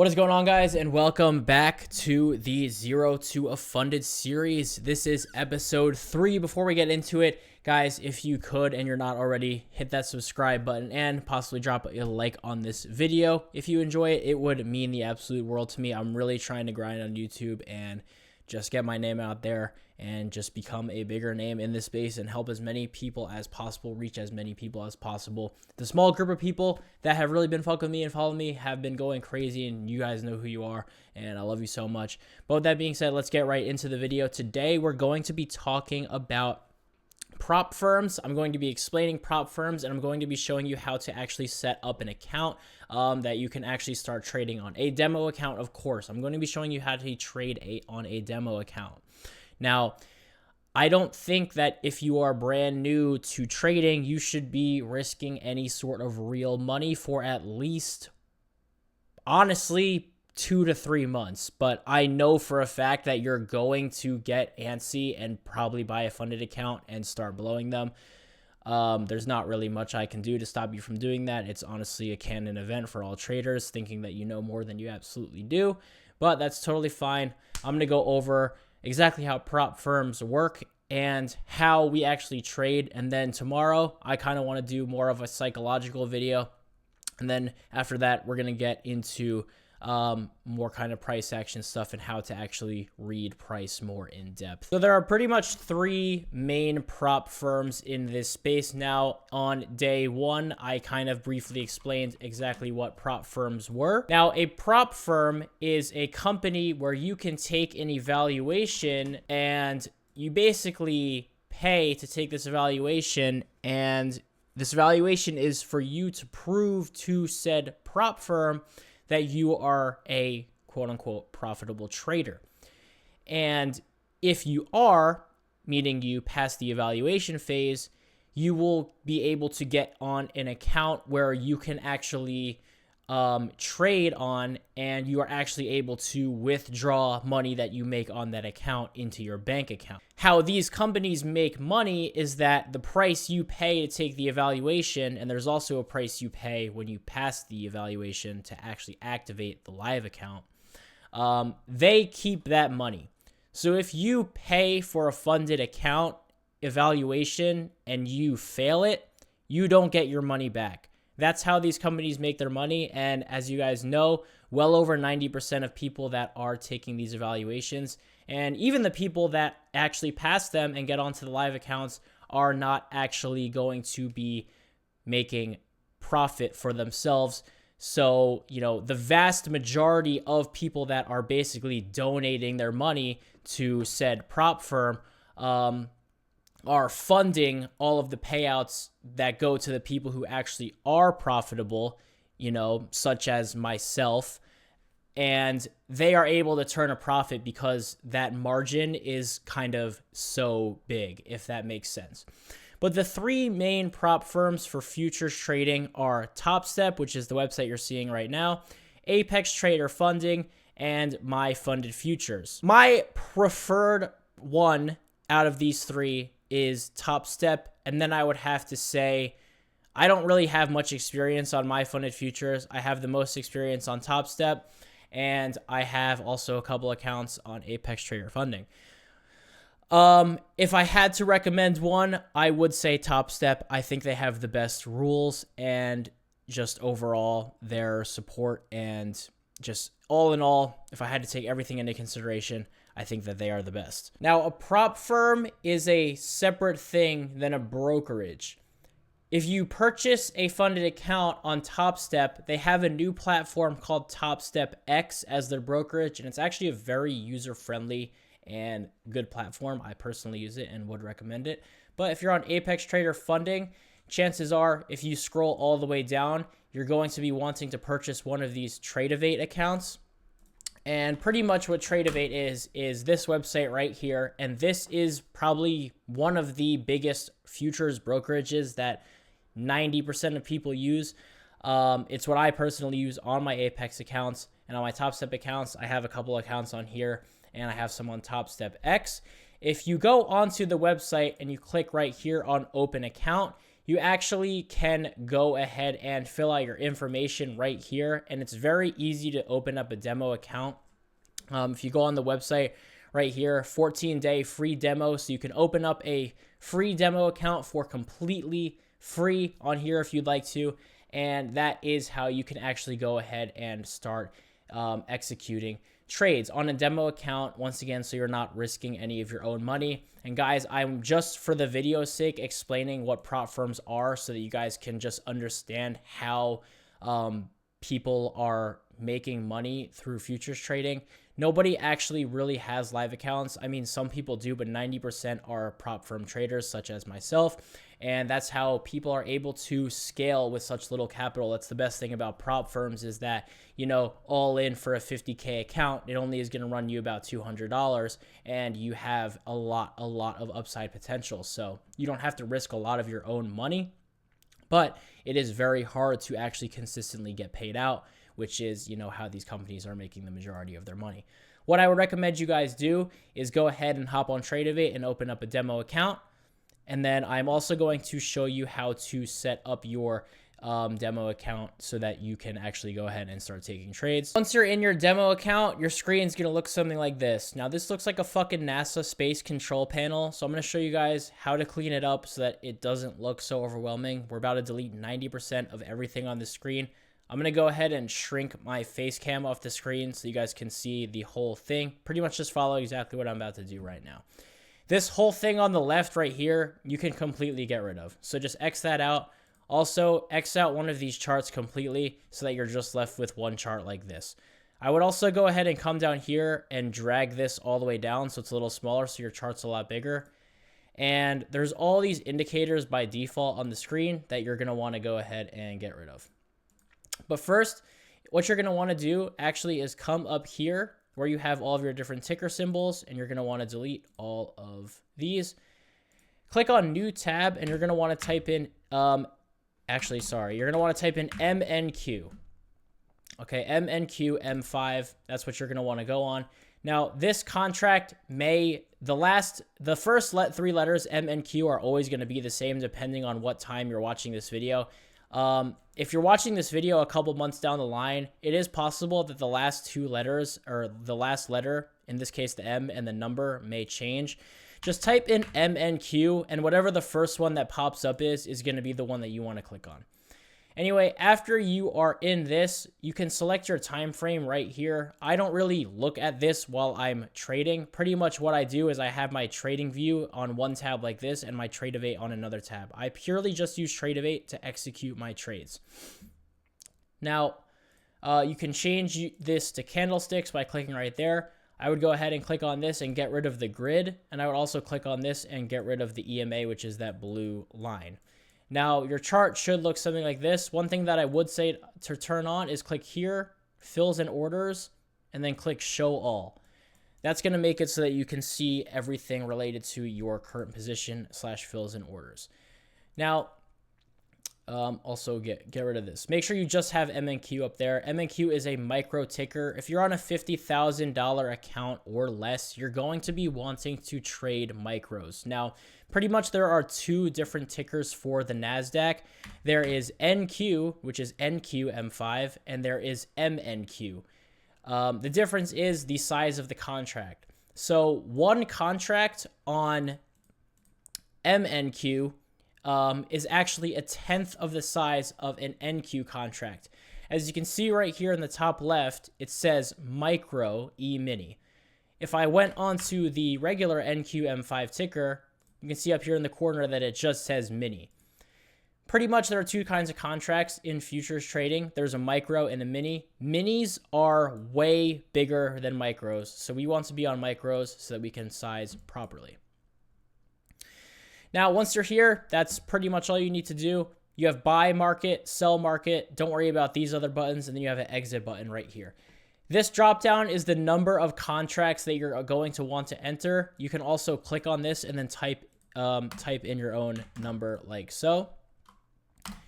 What is going on, guys, and welcome back to the Zero to a Funded series. This is episode 3. Before we get into it, guys, if you could and you're not already, hit that subscribe button and possibly drop a like on this video. If you enjoy it, it would mean the absolute world to me. I'm really trying to grind on YouTube and just get my name out there and just become a bigger name in this space and help as many people as possible, reach as many people as possible. The small group of people that have really been fucking with me and following me have been going crazy, and you guys know who you are, and I love you so much. But with that being said, let's get right into the video. Today, we're going to be talking about prop firms. I'm going to be explaining prop firms, and I'm going to be showing you how to actually set up an account that you can actually start trading on. A demo account, of course. I'm going to be showing you how to trade on a demo account. Now, I don't think that if you are brand new to trading, you should be risking any sort of real money for at least, honestly, 2 to 3 months. But I know for a fact that you're going to get antsy and probably buy a funded account and start blowing them. There's not really much I can do to stop you from doing that. It's honestly a canon event for all traders, thinking that you know more than you absolutely do. But that's totally fine. I'm going to go over exactly how prop firms work and how we actually trade. And then tomorrow, I kind of want to do more of a psychological video. And then after that, we're going to get into more kind of price action stuff and how to actually read price more in depth. So there are pretty much 3 main prop firms in this space. Now, on day 1, I kind of briefly explained exactly what prop firms were. Now, a prop firm is a company where you can take an evaluation and you basically pay to take this evaluation, and this evaluation is for you to prove to said prop firm that you are a quote-unquote profitable trader. And if you are, meaning you pass the evaluation phase, you will be able to get on an account where you can actually trade on, and you are actually able to withdraw money that you make on that account into your bank account. How these companies make money is that the price you pay to take the evaluation, and there's also a price you pay when you pass the evaluation to actually activate the live account, they keep that money. So if you pay for a funded account evaluation and you fail it, you don't get your money back. That's how these companies make their money. And as you guys know, well over 90% of people that are taking these evaluations, and even the people that actually pass them and get onto the live accounts, are not actually going to be making profit for themselves. So, you know, the vast majority of people that are basically donating their money to said prop firm are funding all of the payouts that go to the people who actually are profitable, you know, such as myself. And they are able to turn a profit because that margin is kind of so big, if that makes sense. But the 3 main prop firms for futures trading are TopStep, which is the website you're seeing right now, Apex Trader Funding, and My Funded Futures. My preferred one out of these 3 is TopStep, and then I would have to say I don't really have much experience on My Funded Futures. I have the most experience on TopStep, and I have also a couple accounts on Apex Trader Funding. If I had to recommend one, I would say TopStep. I think they have the best rules and just overall their support, and just all in all, if I had to take everything into consideration, I think that they are the best. Now, a prop firm is a separate thing than a brokerage. If you purchase a funded account on TopStep, they have a new platform called TopStep X as their brokerage, and it's actually a very user-friendly and good platform. I personally use it and would recommend it. But if you're on Apex Trader Funding, chances are, if you scroll all the way down, you're going to be wanting to purchase one of these Tradevate accounts. And pretty much what Tradevate is this website right here. And this is probably one of the biggest futures brokerages that 90% of people use. It's what I personally use on my Apex accounts, and on my TopStep accounts. I have a couple accounts on here, and I have some on TopStep X. If you go onto the website and you click right here on Open Account, you actually can go ahead and fill out your information right here. And it's very easy to open up a demo account. If you go on the website right here, 14-day free demo. So you can open up a free demo account for completely free on here if you'd like to. And that is how you can actually go ahead and start executing trades on a demo account, once again, so you're not risking any of your own money. And guys, I'm just, for the video's sake, explaining what prop firms are so that you guys can just understand how people are making money through futures trading. Nobody actually really has live accounts. I mean, some people do, but 90% are prop firm traders, such as myself. And that's how people are able to scale with such little capital. That's the best thing about prop firms, is that, you know, all in for a 50K account, it only is going to run you about $200, and you have a lot of upside potential. So you don't have to risk a lot of your own money, but it is very hard to actually consistently get paid out, which is, you know, how these companies are making the majority of their money. What I would recommend you guys do is go ahead and hop on Tradovate and open up a demo account. And then I'm also going to show you how to set up your demo account so that you can actually go ahead and start taking trades. Once you're in your demo account, your screen's going to look something like this. Now, this looks like a fucking NASA space control panel. So I'm going to show you guys how to clean it up so that it doesn't look so overwhelming. We're about to delete 90% of everything on the screen. I'm going to go ahead and shrink my face cam off the screen so you guys can see the whole thing. Pretty much just follow exactly what I'm about to do right now. This whole thing on the left right here, you can completely get rid of. So just X that out. Also, X out one of these charts completely so that you're just left with one chart like this. I would also go ahead and come down here and drag this all the way down so it's a little smaller so your chart's a lot bigger. And there's all these indicators by default on the screen that you're going to want to go ahead and get rid of. But first, what you're going to want to do actually is come up here where you have all of your different ticker symbols, and you're going to want to delete all of these. Click on New Tab, and you're going to want to type in, you're going to want to type in MNQ. Okay, MNQ M5, that's what you're going to want to go on. Now, this contract the first three letters MNQ are always going to be the same depending on what time you're watching this video. If you're watching this video a couple months down the line, it is possible that the last two letters, or the last letter, in this case the M, and the number may change. Just type in MNQ, and whatever the first one that pops up is going to be the one that you want to click on. Anyway, after you are in this, you can select your time frame right here. I don't really look at this while I'm trading. Pretty much what I do is I have my trading view on one tab like this and my Tradovate on another tab. I purely just use Tradovate to execute my trades. Now, you can change this to candlesticks by clicking right there. I would go ahead and click on this and get rid of the grid. And I would also click on this and get rid of the EMA, which is that blue line. Now, your chart should look something like this. One thing that I would say to turn on is click here, fills and orders, and then click show all. That's going to make it so that you can see everything related to your current position / fills and orders. Now, also get rid of this. Make sure you just have MNQ up there. MNQ is a micro ticker. If you're on a $50,000 account or less, you're going to be wanting to trade micros. Now, pretty much there are two different tickers for the NASDAQ. There is NQ, which is NQ M5, and there is MNQ. The difference is the size of the contract. So one contract on MNQ is actually 1/10 of the size of an NQ contract. As you can see right here in the top left, it says micro E-mini. If I went onto the regular NQ M5 ticker, you can see up here in the corner that it just says mini. Pretty much there are two kinds of contracts in futures trading. There's a micro and a mini. Minis are way bigger than micros, so we want to be on micros so that we can size properly. Now, once you're here, that's pretty much all you need to do. You have buy market, sell market. Don't worry about these other buttons. And then you have an exit button right here. This dropdown is the number of contracts that you're going to want to enter. You can also click on this and then type in your own number like so.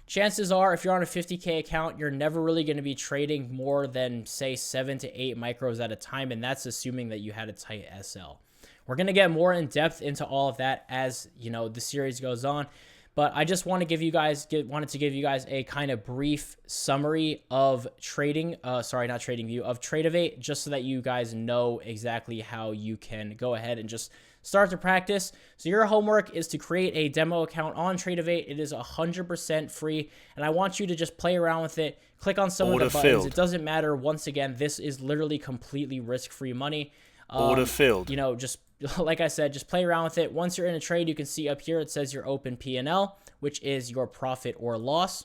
Chances are, if you're on a 50K account, you're never really going to be trading more than, say, 7 to 8 micros at a time. And that's assuming that you had a tight SL. We're going to get more in depth into all of that as, you know, the series goes on. But I just want to wanted to give you guys a kind of brief summary of trading, sorry, not TradingView, of Tradovate, just so that you guys know exactly how you can go ahead and just start to practice. So your homework is to create a demo account on Tradovate. It is 100% free, and I want you to just play around with it. Click on some of the buttons. It doesn't matter. Once again, this is literally completely risk-free money. Order filled. You know, just like I said, just play around with it. Once you're in a trade, you can see up here it says your open P&L, which is your profit or loss.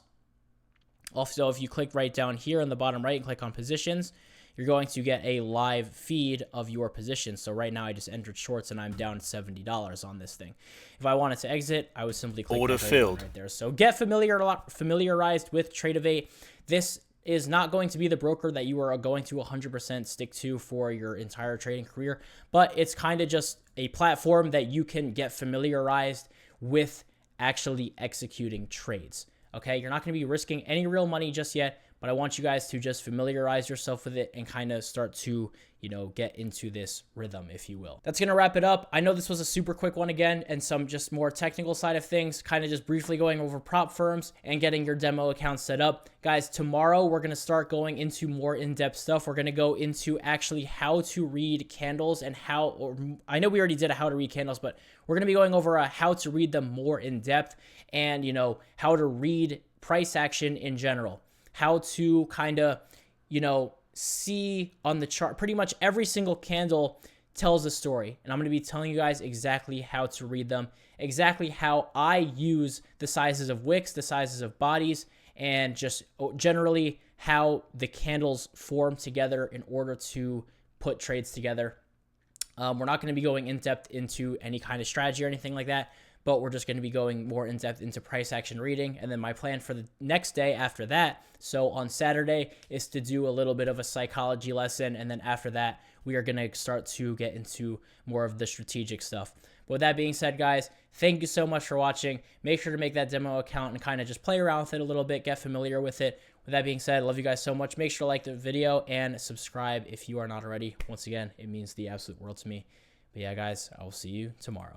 Also, if you click right down here on the bottom right and click on positions, you're going to get a live feed of your position. So right now I just entered shorts and I'm down $70 on this thing. If I wanted to exit, I would simply click order filled right there. So get familiarized with Tradovate. This is not going to be the broker that you are going to 100% stick to for your entire trading career, but it's kind of just a platform that you can get familiarized with actually executing trades. Okay, you're not going to be risking any real money just yet, but I want you guys to just familiarize yourself with it and kind of start to, you know, get into this rhythm, if you will. That's going to wrap it up. I know this was a super quick one again, and some just more technical side of things, kind of just briefly going over prop firms and getting your demo account set up. Guys, tomorrow we're going to start going into more in-depth stuff. We're going to go into actually how to read candles and I know we already did a how to read candles, but we're going to be going over how to read them more in depth and, you know, how to read price action in general. How to kind of, you know, see on the chart. Pretty much every single candle tells a story. And I'm going to be telling you guys exactly how to read them, exactly how I use the sizes of wicks, the sizes of bodies, and just generally how the candles form together in order to put trades together. We're not going to be going in depth into any kind of strategy or anything like that, but we're just going to be going more in depth into price action reading. And then my plan for the next day after that, so on Saturday, is to do a little bit of a psychology lesson. And then after that, we are going to start to get into more of the strategic stuff. But with that being said, guys, thank you so much for watching. Make sure to make that demo account and kind of just play around with it a little bit, get familiar with it. With that being said, I love you guys so much. Make sure to like the video and subscribe if you are not already. Once again, it means the absolute world to me. But yeah, guys, I will see you tomorrow.